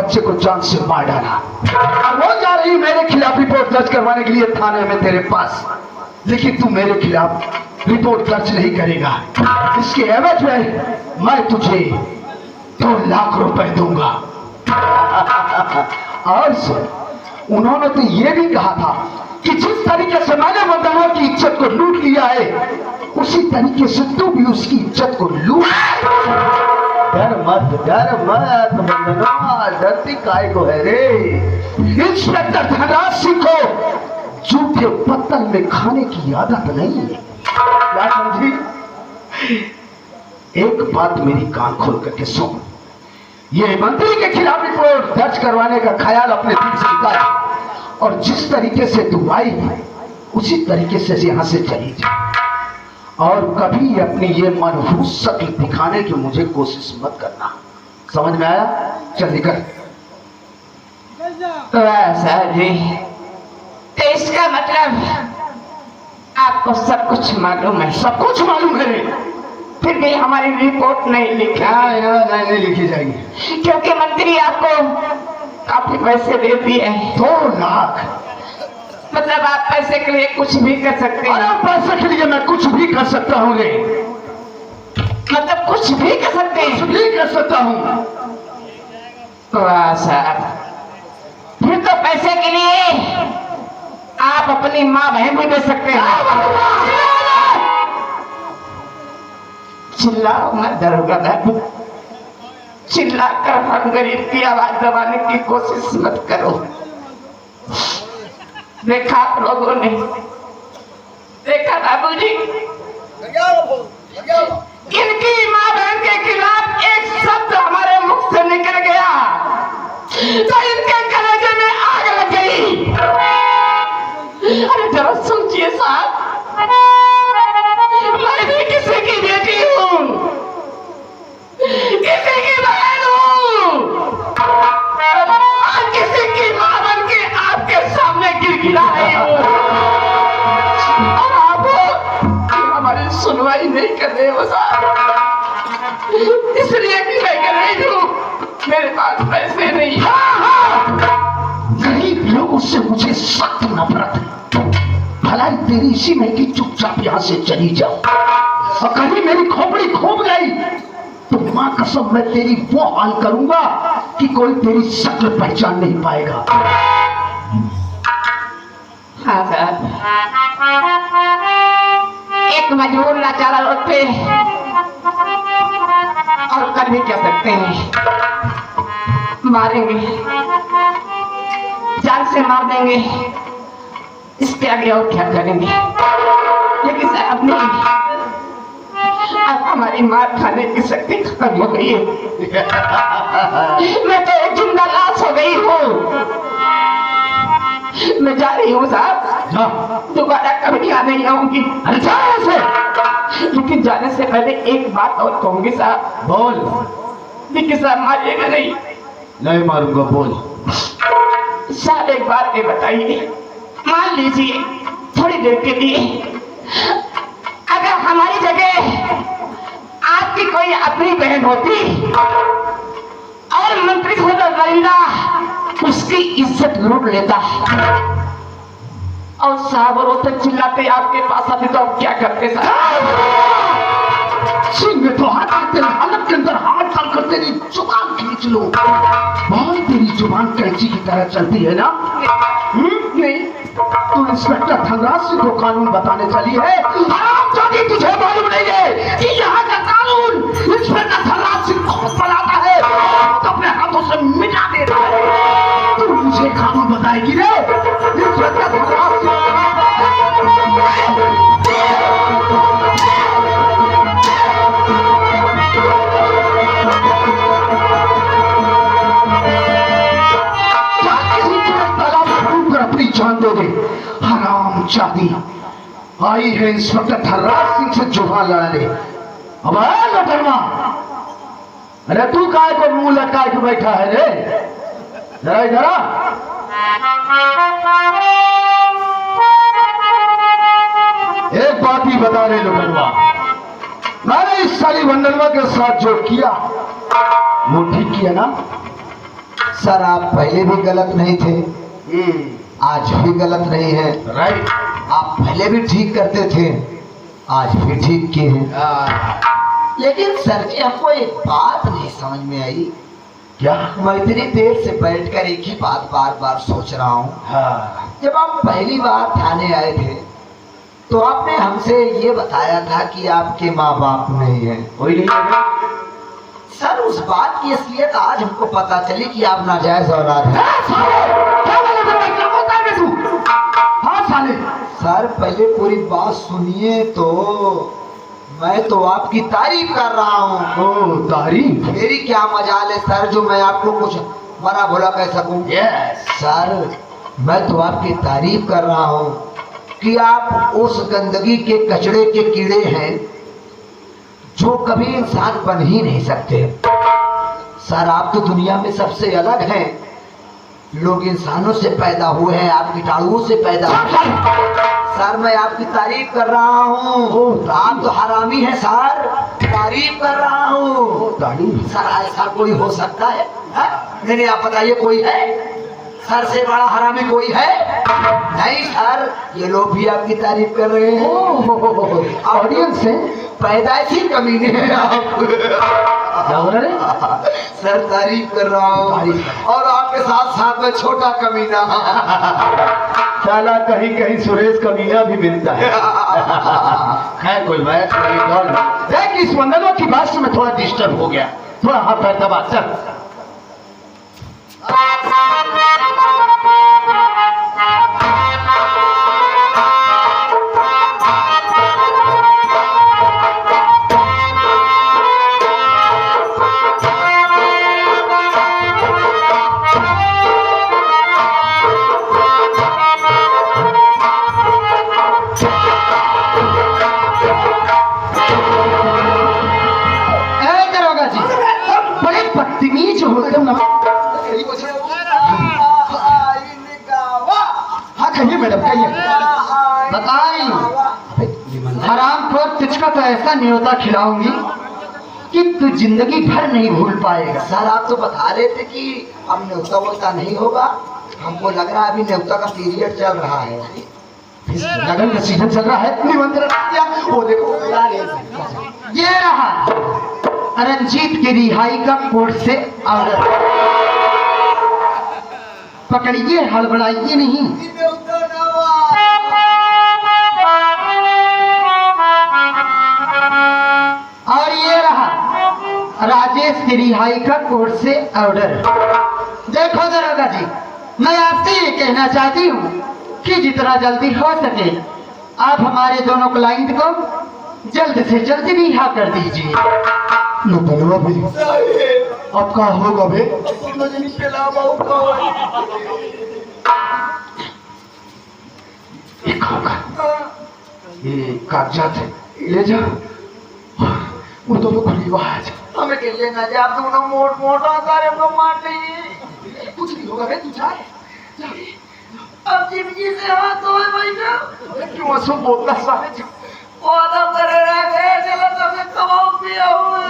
बच्चे को जान से मार डाला। और वो जा रही मेरे खिलाफ रिपोर्ट दर्ज करवाने के लिए थाने में तेरे पास, लेकिन तू मेरे खिलाफ रिपोर्ट दर्ज नहीं करेगा। इसके एवज में मैं तुझे 2 लाख रुपए दूंगा। और सुन, उन्होंने तो ये भी कहा था कि जिस तरीके से मैंने वंदना की इज्जत को लूट लिया है, उसी तरीके से तू भी उसकी इज्जत को लूट। डर मत वंदना, डरती काय को है रे। इंस्पेक्टर धनराज सिंह को जूठे पत्तल में खाने की आदत नहीं है। क्या समझी? एक बात मेरी कान खोल करके सुन, ये मंत्री के खिलाफ रिपोर्ट दर्ज करवाने का ख्याल अपने दिल से निकाल, और जिस तरीके से तू आई उसी तरीके से यहां से चली जा, और कभी अपनी ये मनहूस शक्ल दिखाने की मुझे कोशिश मत करना। समझ में आया? चल निकल। साहब जी, तो इसका मतलब आपको सब कुछ मालूम है? सब कुछ मालूम है, फिर भी हमारी रिपोर्ट नहीं लिखी। नहीं लिखी जाएगी, क्योंकि मंत्री आपको काफी पैसे दे दिए हैं। 2 लाख। मतलब आप पैसे के लिए कुछ भी कर सकते हैं? अरे पैसे के लिए मैं कुछ भी कर सकता हूँ रे। मतलब कुछ भी कर सकते हैं? कुछ भी कर सकता हूँ। वाह साहब, फिर तो पैसे के लिए आप अपनी माँ बहन भी दे सकते हैं। चिल्लाओ मत दरोगा साहब, चिल्लाकर हम गरीब की आवाज दबाने की कोशिश मत करो। देखा आप लोगों ने, देखा बाबूजी, इनकी माँ बहन के खिलाफ एक शब्द हमारे मुख से निकल गया तो इनके कलेजे में आग लग गई। अरे जरा सोचिए साहब, मैं भी किसी की बेटी हूँ, किसी की बहन हूँ, और किसी की माँ बन के आपके सामने गिड़गिड़ा रही हूँ, और आप हमारी सुनवाई नहीं कर रहे हो साहब। इसलिए कि मैं कर रही हूँ, मेरे पास पैसे नहीं। गरीब लोगों से मुझे सख्त नफरत है। भलाई तेरी इसी में कि चुपचाप यहाँ से चली जाओ, और कहीं मेरी खोपड़ी खोप गई तो माँ कसम मैं तेरी वो हाल करूंगा कि कोई तेरी शक्ल पहचान नहीं पाएगा। हाँ साहब, एक मजबूर लाचार औरत पे और कर भी क्या सकते हैं? मारेंगे, जान से मार देंगे, इसके आगे और क्या करेंगे? लेकिन साहब नहीं, अब हमारी मार खाने की शक्ति खत्म हो गई है। मैं तो एक जिंदा लाश हो गई हूँ। मैं जा रही हूँ साहब, दोबारा कभी यहाँ नहीं आऊंगी। अरे जा ऐसे। लेकिन जाने से पहले एक बात और कहूंगी साहब। बोल। लेकिन साहब मारिएगा नहीं? नहीं मारूंगा, बोल। साहब एक बात ये बताइए, मान लीजिए थोड़ी देर के लिए अगर हमारी जगह आपकी कोई अपनी बहन होती और मंत्री से दरिंदा उसकी इज्जत लूट लेता और साहब रोते चिल्लाते आपके पास आते तो आप क्या करते साहब? में तो हालत के अंदर हाथ डालकर तेरी जुबान खींच लो। बहुत तेरी जुबान कैंची की तरह चलती है ना? नहीं, तू इंस्पेक्टर धनराज सिंह को कानून बताने चली है? आरामजादी, तुझे मालूम नहीं है कि यहाँ का कानून इंस्पेक्टर धनराज सिंह खुद बनाता है, तो अपने हाथों से मिटा देता है। तू मुझे कानून बताएगी रे? इंस्पेक्टर धनराज सिंह जान दोगे? हरामजादी आई है इंस्पेक्टर धनराज सिंह से जुबान लड़ाने। अब लटरमा, अरे तू काय को मुंह लटका के बैठा है रे? जरा जरा एक बात ही बता रहे लोगनवा, मैंने इस साली वंडलवा के साथ जो किया वो ठीक किया ना? सर आप पहले भी गलत नहीं थे, आज भी गलत नहीं है। राइट। आप पहले भी ठीक करते थे, आज भी ठीक किए हैं। लेकिन सर जी हमको एक बात नहीं समझ में आई। क्या? मैं इतनी देर से बैठकर एक ही बात बार बार सोच रहा हूँ। हाँ। जब आप पहली बार थाने आए थे तो आपने हमसे ये बताया था कि आपके माँ बाप नहीं है। कोई नहीं है। सर उस बात की असलियत आज हमको पता चली कि आप नाजायज औलाद हैं। हाँ साले, सर पहले पूरी बात सुनिए तो। मैं तो आपकी तारीफ कर रहा हूँ। ओ तारीफ। मेरी क्या मजाल है सर जो मैं आपको कुछ बड़ा भला कह सकूं। यस। सर मैं तो आपकी तारीफ कर रहा हूँ कि आप उस गंदगी के कचड़े के कीड़े हैं जो कभी इंसान बन ही नहीं सकते। सर आप तो दुनिया में सबसे अलग हैं। लोग इंसानों से पैदा हुए हैं, आप कीटाणुओं से पैदा हुए हैं। सर मैं आपकी तारीफ कर रहा हूँ। आप तो हरामी हैं सर, तारीफ कर रहा हूँ। सर ऐसा कोई हो सकता है? नहीं आप बताइए कोई है? सर से बड़ा हरामी कोई है? नहीं सर, ये लोग भी आपकी तारीफ कर रहे हैं। ऑडियंस से पैदाइशी कमीने हैं आप। क्या बोल रहे? सर तारीफ कर रहा हूँ और आपके साथ साथ में छोटा कमीना। साला कहीं कहीं सुरेश कमीना भी मिलता है। खैर कोई बात नहीं। देख इस वंदनों की बात से मैं थोड़ा डिस्टर्ब हो गया। थोड़ा हाथ पैर दबा। चल। बदतमीज होते हो ना। हाँ कहिए मैडम कहिए। बताइए हराम खोर, तुझका तो ऐसा न्योता खिलाऊंगी कि तू जिंदगी भर नहीं भूल पाएगा। सर आप तो बता रहे थे कि अब न्योता वोता नहीं होगा। हमको लग रहा है अभी न्योता का पीरियड चल रहा है। लगन का सीजन चल रहा है। निमंत्रण वो देखो ये रहा रंजीत की रिहाई का कोर्ट से ऑर्डर। पकड़िए, हड़बड़ाइए नहीं। और ये रहा राजेश की रिहाई का कोर्ट से ऑर्डर। देखो दरोगा जी, मैं आपसे ये कहना चाहती हूँ कि जितना जल्दी हो सके आप हमारे दोनों क्लाइंट को जल्द से जल्द रिहा कर दीजिए। बलवा भी अब का होगा बे? एक होगा, ये कागजात ले जा, वो दोनों को रिवाज हमें के लेना जा। आप दोनों मोट मोटा सारे को मार लीजिए। कुछ नहीं होगा बे, तू जा। अब जिंदगी से हाथ धोए भाई साहब। क्यों ऐसा बोलता सारे? वो आदम करे रहे चलो तभी कमाओ पिया हुए।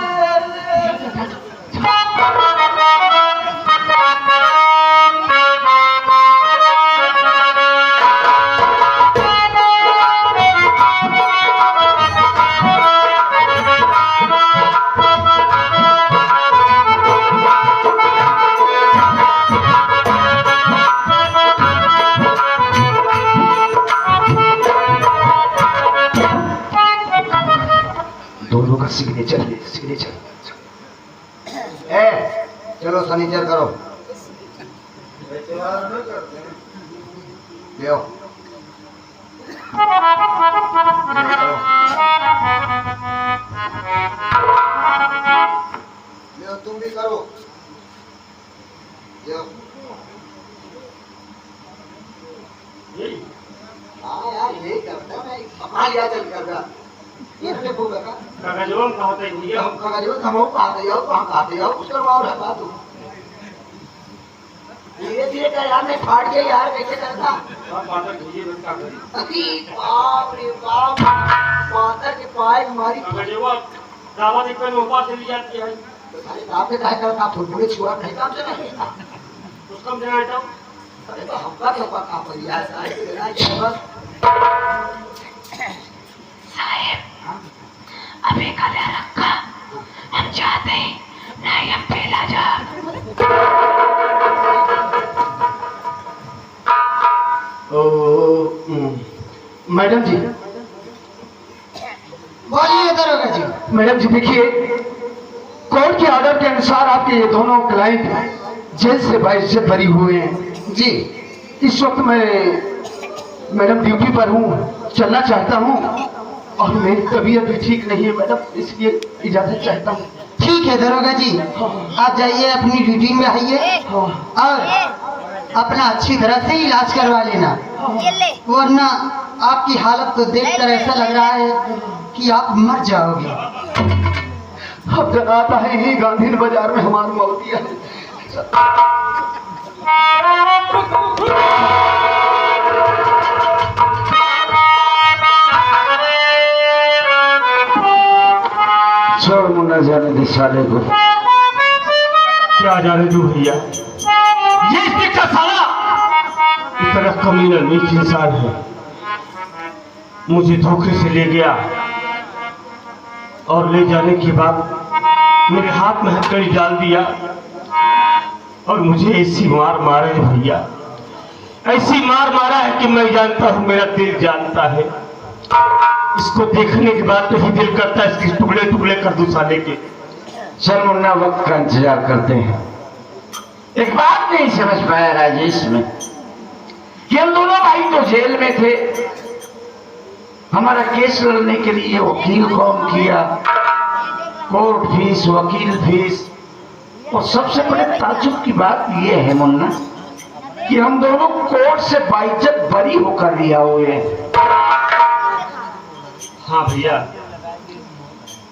दोनों का सिग्नेचर ले, सिग्नेचर। चलो सनीचर करो। ले आओ। ले तुम भी करो। ले आओ। हाँ यार यही करता मैं। हाँ यार चल करता। ये हमें बोल रहा कागजों का होता है भैया। हम कागजों हम आते जाओ तो हम आते जाओ कुछ करवाओ रहा बात। धीरे धीरे कर यार, मैं फाड़ गया यार, कैसे करता? आप पातर भैया बन का करी। अरे बाप रे बाप, पातर के पाए मारी। कागजों दावा दिखने में ऊपर से ली जाती है। अरे आपने कहा करता फुटबॉल छुआ नहीं काम से नहीं। समझना है तो अरे तो हमका तो पता पड़ी यार बस साहेब अबे काले रखा हम चाहते हैं नहीं हम पहला जा मैडम जी बोलिए दरोगा जी। मैडम जी देखिए कोर्ट के ऑर्डर के अनुसार आपके ये दोनों क्लाइंट जेल से बाइज्जत बरी हुए हैं जी इस वक्त मैं मैडम ड्यूटी पर हूँ चलना चाहता हूँ और मेरी तबीयत भी ठीक नहीं है मैडम इसलिए इजाजत चाहता हूँ। ठीक है दरोगा जी, आप जाइए अपनी ड्यूटी में आइए और अपना अच्छी तरह से इलाज करवा लेना, वरना आपकी हालत तो देखकर ऐसा लग रहा है कि आप मर जाओगे। अब जनाता है ही गांधी बाजार में हमारी मौतिया है। छोड़ मुन्ना जाने दे साले को। क्या जाने दो भैया, ये इसका साला इतना कमीना नीच इंसान है, मुझे धोखे से ले गया और ले जाने के बाद मेरे हाथ में हथकड़ी डाल दिया और मुझे ऐसी मार मारे भैया, ऐसी मार मारा है कि मैं जानता हूँ मेरा दिल जानता है। इसको देखने के बाद तो ही दिल करता है इसके टुकड़े टुकड़े कर दूं साले के। चल मुन्ना वक्त का इंतजार करते हैं। एक बात नहीं समझ पाया राजेश में कि हम दोनों भाई तो जेल में थे, हमारा केस लड़ने के लिए वकील कौन किया, कोर्ट फीस वकील फीस, और सबसे बड़े ताज्जुब की बात यह है मुन्ना कि हम दोनों कोर्ट से बाइज्जत बरी होकर लिया हुए हैं। हाँ भैया,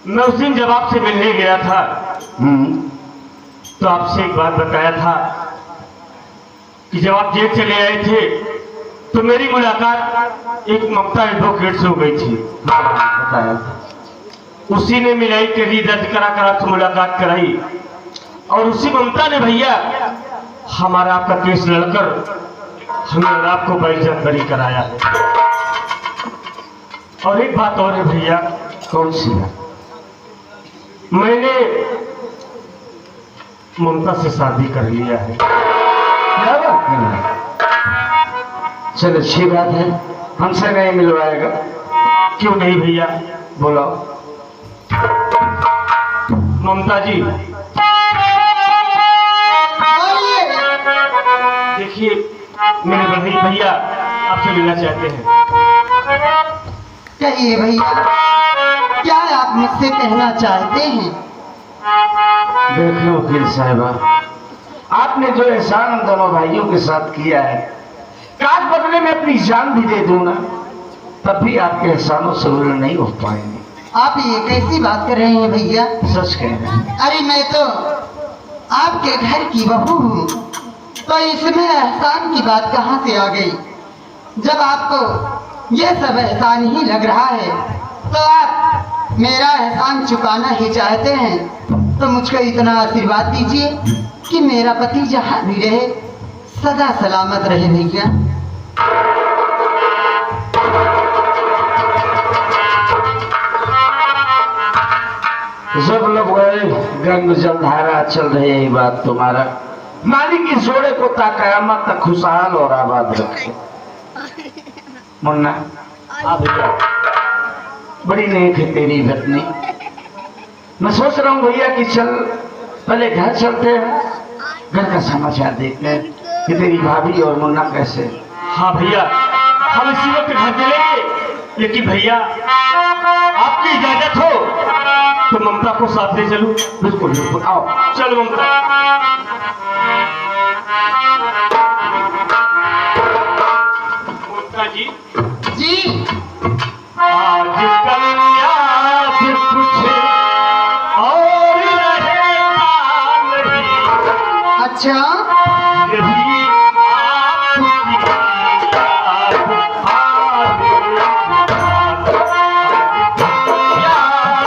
मैं उस दिन जब आपसे मिलने गया था तो आपसे एक बात बताया था कि जब आप जेल चले आए थे तो मेरी मुलाकात एक ममता एडवोकेट से हो गई थी। बताया था। उसी ने मिलाई करी दर्ज करा कर आपसे मुलाकात कराई और उसी ममता ने भैया हमारा आपका केस लड़कर हमें और आपको बाइज्जत बरी कराया है। और एक बात और है भैया। कौन सी? मैंने ममता से शादी कर लिया है। क्या बात कर रहे हैं? चल अच्छी बात है, हमसे नहीं मिलवाएगा? क्यों नहीं भैया, बोलो। ममता जी बोलिए। देखिए, मेरे बड़े भैया आपसे मिलना चाहते हैं। कहिए भैया, क्या आप मुझसे कहना चाहते हैं? देख लो वकील साहिबा, आपने जो एहसान हम दोनों भाइयों के साथ किया है, काश बदले में अपनी जान भी दे दूं ना, तब भी आपके एहसानों से पूरे नहीं हो पाएंगे। आप ये कैसी बात कर रहे हैं भैया? सच कह रहे हैं। अरे मैं तो आपके घर की बहू हूँ, तो इसमें एहसान की बात कहाँ से आ गई? जब आपको ये सब एहसान ही लग रहा है तो आप मेरा एहसान चुकाना ही चाहते हैं, तो मुझको इतना आशीर्वाद दीजिए कि मेरा पति जहाँ भी रहे सदा सलामत रहे भैया। जब लोग गए गंग जलधारा चल रही है, बात तुम्हारा मालिक इस जोड़े को ताकयामत तक खुशहाल और आबाद रखे। मुन्ना बड़ी नेक है तेरी पत्नी। मैं सोच रहा हूँ भैया कि चल पहले घर चलते हैं, घर का समाचार देखते हैं कि तेरी भाभी और मुन्ना कैसे। हाँ भैया, हम इसी वक्त घर चलेंगे, लेकिन भैया आपकी इजाजत हो तो ममता को साथ ले चलूं। बिल्कुल बिल्कुल, आओ। चल ममता। ममता जी जी आज कल याद कुछ और रहेगा नहीं। अच्छा, यही आपकी याद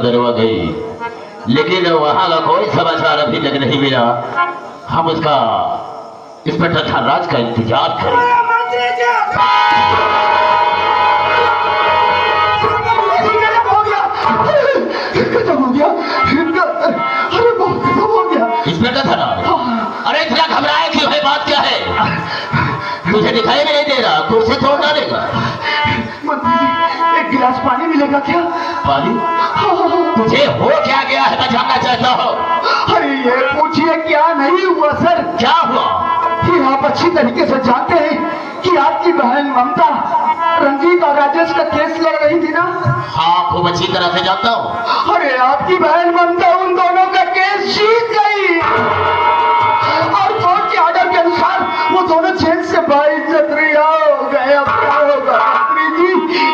बदरवा गई, लेकिन वहां का कोई समाचार अभी तक नहीं मिला। हम उसका इंस्पेक्टर धनराज का इंतजार करें। खत्म हो गया, अरे बहुत खत्म हो गया। इंस्पेक्टर धनराज, अरे इतना घबराए क्यों है? बात क्या है? तुझे दिखाई भी नहीं दे रहा, कुर्सी तोड़ डालेगा। मंत्री जी, एक गिलास पानी मिलेगा क्या? पानी? तुझे हो क्या गया है, मैं जानना चाहता हूँ। अरे ये पूछिए क्या नहीं हुआ सर। क्या हुआ? कि आप अच्छी तरीके से जानते हैं कि आपकी बहन ममता रंजीत और राजेश का केस लड़ रही थी ना? हाँ, खूब अच्छी तरह से जानता हूँ। अरे आपकी बहन ममता उन दोनों का केस जीत गई और कोर्ट के ऑर्डर के अनुसार वो दोनों जेल से बाइज्जत रिहा हो गए। अब क्या होगा मंत्री जी?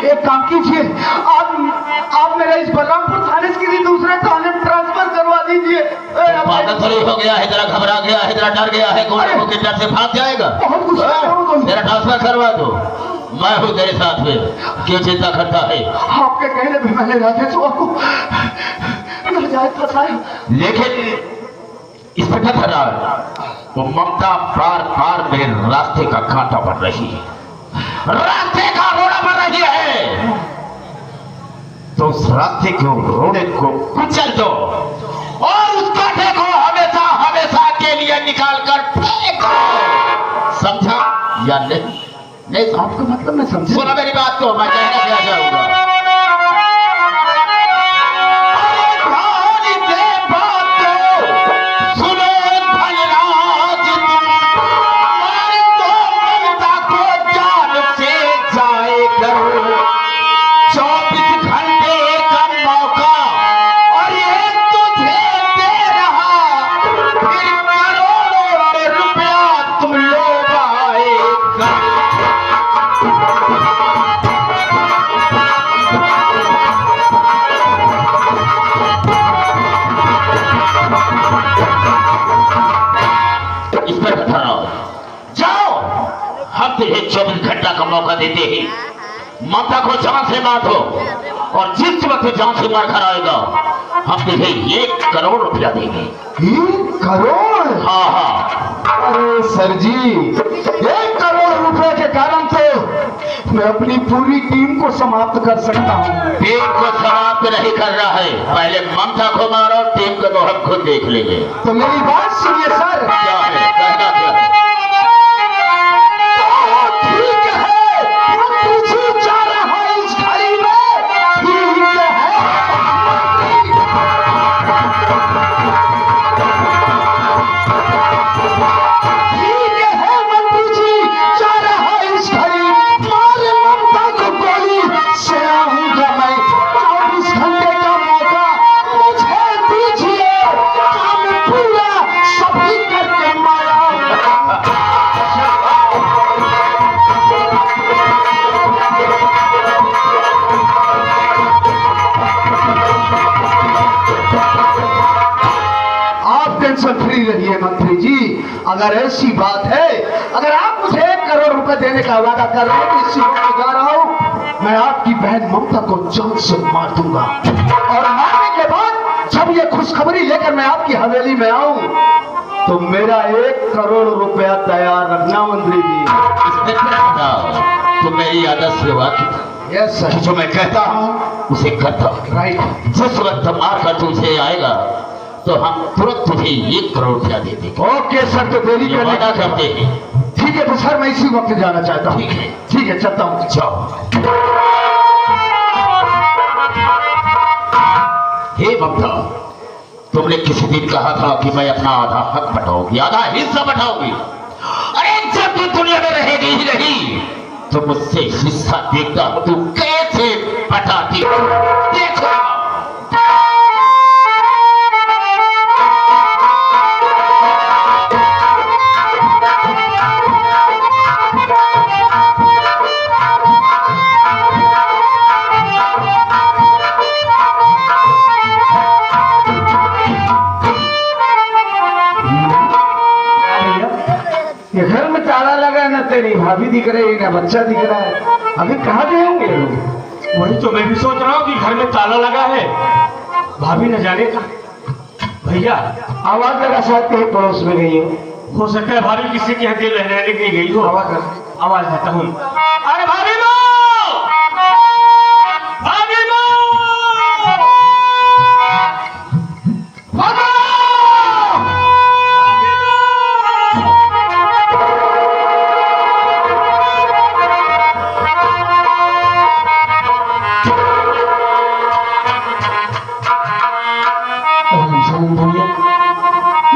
एक काम कीजिए, आप मेरा इस बलरामपुर थाने से किसी दूसरे थाने में ट्रांसफर करवा दीजिए। पागल थोड़ी हो गया है, जरा घबरा गया है, जरा डर गया है, कोर्ट के डर से भाग जाएगा। बहुत गुस्सा है वो दोनों। मेरा ट्रांसफर करवा दो, मैं हूँ तेरे साथ में, क्यों चिंता करता है? आपके कहने पे मैंने राजेश को नाजायज फंसाया। लेकिन इंस्पेक्टर धनराज, वो ममता बार बार मेरे रास्ते का कांटा बन रही है, रास्ते का रोड़ा बन रही है। तो उस रास्ते को रोड़े को कुचल दो और उस कांटे को हमेशा हमेशा के लिए निकाल कर फेंक दो। समझा या नहीं? नहीं आपका मतलब मैं समझा। सुना मेरी बात को, मैं कहना क्या चाहूंगा। तुझे 24 घंटा का मौका देते हैं, ममता को जान से मार दो और जिस वक्त जान से मार कर आएगा हम तुझे 1 करोड़ रुपया देंगे। 1 करोड़? हाँ हाँ। अरे सर जी, 1 करोड़ रुपए के कारण तो मैं अपनी पूरी टीम को समाप्त कर सकता हूँ। टीम को समाप्त नहीं कर रहा है, पहले ममता को मारो, टीम को तो हम खुद देख लेंगे। तो मेरी बात सुनिए सर। क्या है, कहना क्या है? फ्री रहिए मंत्री जी। अगर ऐसी बात है, अगर आप मुझे 1 करोड़ रुपए देने का वादा कर रहे हैं तो इसी वक्त जा रहा हूँ, मैं आपकी बहन ममता को जान से मार दूंगा और मारने के बाद जब ये खुशखबरी लेकर मैं आपकी हवेली में आऊं तो मेरा 1 करोड़ रुपया तैयार रखना मंत्री जी। तुम मेरी आदत से वाकिफ? Yes sir. जो मैं कहता हूँ उसे करता हूँ। राइट। जिस वक्त मार कर तुझे आएगा तो हम तुरंत तुझे 1 करोड़ रुपया दे देंगे। ओके सर, तो देरी करने वादा करते हैं। ठीक है तो सर मैं इसी वक्त जाना चाहता हूँ। ठीक है चलता हूँ। जाओ। हे ममता, तुमने किसी दिन कहा था कि मैं अपना आधा हक बटाऊंगी, आधा हिस्सा बटाऊंगी। अरे जब तू दुनिया में रहेगी ही नहीं तो मुझसे हिस्सा देखता हूं तू कैसे बटाती। देखो घर में ताला लगा है, ना तेरी भाभी दिख रही है, ना बच्चा दिख रहा है। अभी कहाँ गए होंगे लोग? वही तो मैं भी सोच रहा हूँ कि घर में ताला लगा है भाभी न जाने का भैया आवाज लगा सकते हैं पड़ोस में गई हो सकता है भाभी किसी के यहाँ दिल रहने के लिए गई हो। आवाज आवाज देता हूँ। अरे भाभी माँ, भाभी माँ,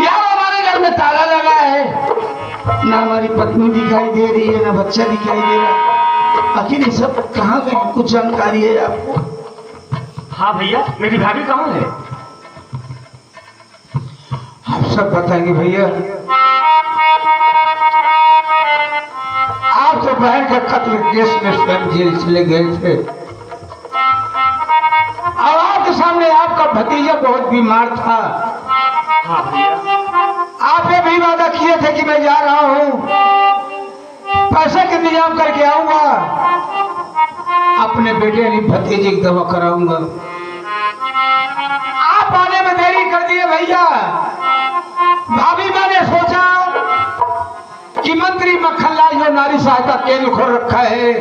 यार हमारे घर में ताला लगा है, ना हमारी पत्नी दिखाई दे रही है, ना बच्चा दिखाई दे रहा। आखिर ये सब कहाँ गए? कुछ जानकारी है आपको? हाँ भैया, मेरी भाभी कहाँ है? आप सब बताएंगे भैया। आप तो बहन के कत्ल केस में स्वयं जेल चले गए थे और आपके सामने आपका भतीजा बहुत बीमार था। हाँ भैया, आपने भी वादा किए थे कि मैं जा रहा हूँ, पैसे के इंतजाम करके आऊंगा, अपने बेटे यानी भतीजे की दवा कराऊंगा। आप आने में देरी कर दिए भैया। भाभी मैंने सोचा कि मंत्री मक्खनलाल जो नारी सहायता केंद्र खोल रखा है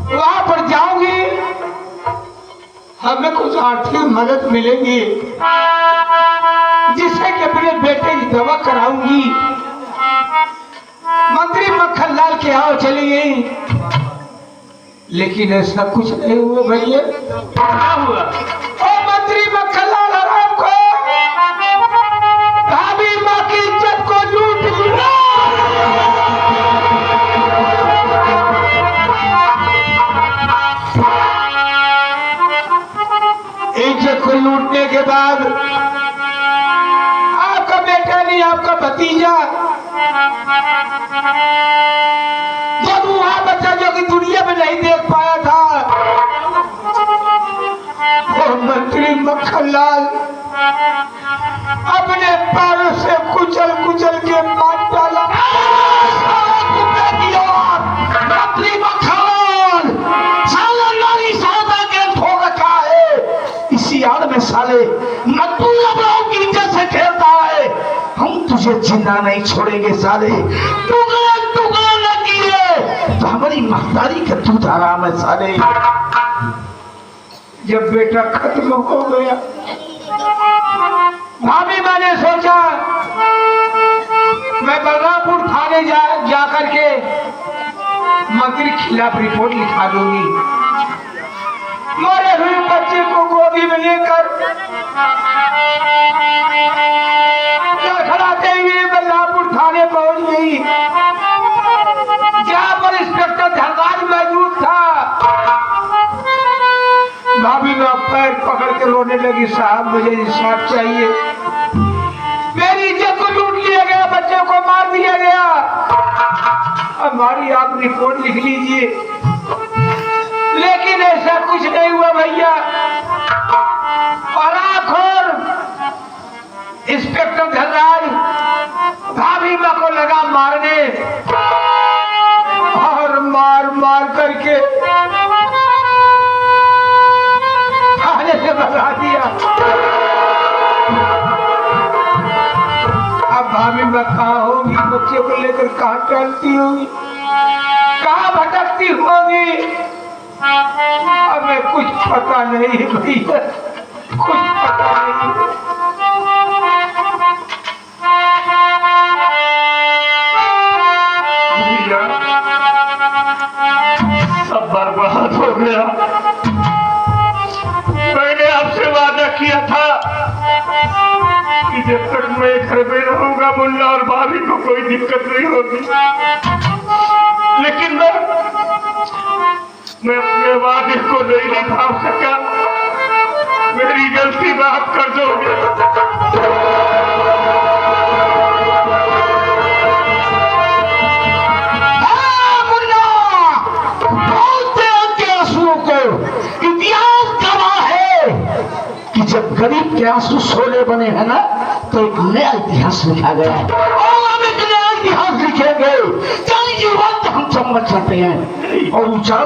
वहां पर जाऊंगी, हमें कुछ आर्थिक मदद मिलेगी जिससे कि अपने बेटे की दवा कराऊंगी। मंत्री मक्खनलाल के यहाँ चली गई, लेकिन ऐसा कुछ नहीं हुआ भैया। क्या हुआ? ओ मंत्री मक्खनलाल आराम को भाभी माँ की इज्जत को लूट लिया। इज्जत को लूटने के बाद आपका बेटा नहीं, आपका भतीजा वहाँ बच्चा जो कि दुनिया में नहीं देख पाया था, वो मंत्री मक्खनलाल अपने पैरों से कुचल कुचल के मार डाला। मंत्री मक्खनलाल साले नारी सहायता केंद्र खोल रखा है, इसी आड़ में साले नट्टू लबड़ाओं की इज्जत से खेलता है। हम तुझे जिंदा नहीं छोड़ेंगे साले, टुकड़ा टुकड़ा न किए तो हमारी महतारी का दूध आराम है साले। जब बेटा खत्म हो गया, भाभी मैंने सोचा मैं बलरामपुर थाने जा करके मंत्री के खिलाफ रिपोर्ट लिखा दूंगी। मरे हुए बच्चे को गोदी में लेकर खड़ाते हुए बलरामपुर थाने पहुंच गई, जहां पर इंस्पेक्टर धनराज मौजूद था। भाभी मेरा पैर पकड़ के रोने लगी, साहब मुझे इंसाफ चाहिए, मेरी इज्जत को लूट लिया गया, बच्चे को मार दिया गया, हमारी आप रिपोर्ट लिख लीजिए। लेकिन ऐसा कुछ नहीं हुआ भैया। और आखिर इंस्पेक्टर धनराज भाभी माँ को लगा मारने और मार मार करके थाने से भगा दिया। अब भाभी माँ कहाँ होगी, बच्चे को लेकर कहाँ टहलती होगी, कहाँ भटकती होगी, हमें कुछ पता नहीं भैया, कुछ पता नहीं। सब बर्बाद हो गया। मैंने आपसे वादा किया था कि जब तक मैं घर में रहूंगा मुन्ना और भाभी को कोई दिक्कत नहीं होगी, लेकिन मैं अपने वादे को नहीं निभा सका। मेरी गलती माफ कर दोगे? इतिहास गवाह है कि जब गरीब के आंसू सोने बने हैं ना, तो एक नया इतिहास लिखा गया है और हम एक नया इतिहास लिखेंगे। जल जीवन हम चम्मच चाहते हैं और उचार